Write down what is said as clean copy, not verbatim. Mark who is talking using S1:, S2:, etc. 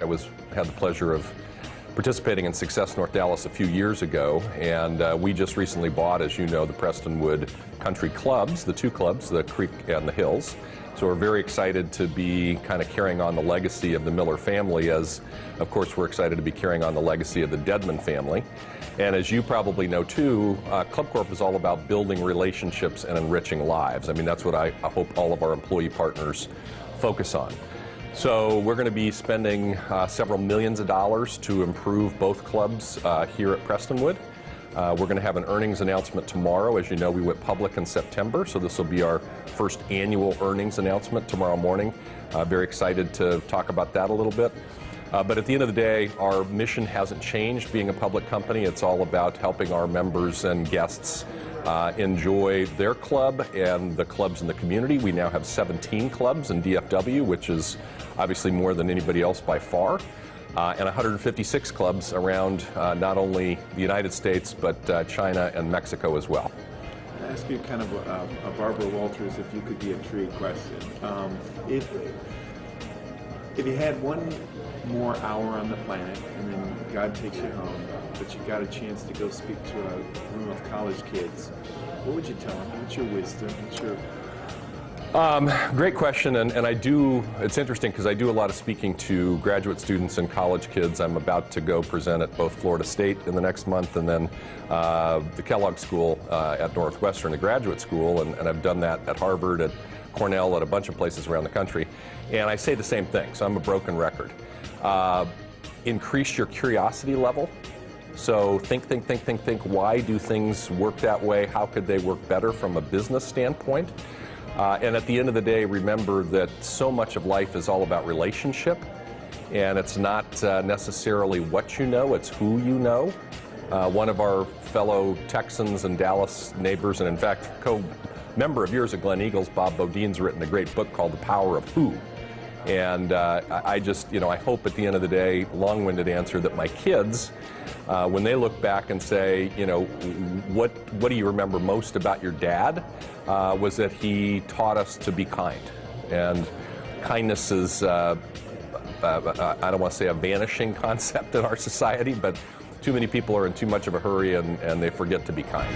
S1: had the pleasure of participating in Success North Dallas a few years ago, and we just recently bought, as you know, the Prestonwood Country Clubs, the two clubs, the Creek and the Hills. So we're very excited to be kind of carrying on the legacy of the Miller family, as of course we're excited to be carrying on the legacy of the Dedman family. And as you probably know too, Club Corp is all about building relationships and enriching lives. I mean, that's what I hope all of our employee partners focus on. So we're going to be spending several millions of dollars to improve both clubs here at Prestonwood. We're going to have an earnings announcement tomorrow. As you know, we went public in September, so this will be our first annual earnings announcement tomorrow morning. Very excited to talk about that a little bit. But at the end of the day, our mission hasn't changed being a public company. It's all about helping our members and guests enjoy their club and the clubs in the community. We now have 17 clubs in DFW, which is obviously more than anybody else by far, and 156 clubs around not only the United States, but China and Mexico as well.
S2: I'll ask you kind of a Barbara Walters, if you could be a tree question. If you had one more hour on the planet and then God takes you home, but you got a chance to go speak to a room of college kids, what would you tell them? What's your wisdom? What's your...
S1: Great question, and I do, it's interesting because I do a lot of speaking to graduate students and college kids. I'm about to go present at both Florida State in the next month and then the Kellogg School at Northwestern, the graduate school, and I've done that at Harvard, at Cornell, at a bunch of places around the country. And I say the same thing, so I'm a broken record. Increase your curiosity level. So think, why do things work that way? How could they work better from a business standpoint? And at the end of the day, remember that so much of life is all about relationship, and it's not necessarily what you know, it's who you know. One of our fellow Texans and Dallas neighbors, and in fact, co-member of yours at Glen Eagles, Bob Bodine's written a great book called The Power of Who. And I just, I hope at the end of the day, long-winded answer, that my kids, when they look back and say, what do you remember most about your dad, was that he taught us to be kind. And kindness is, I don't want to say a vanishing concept in our society, but too many people are in too much of a hurry and they forget to be kind.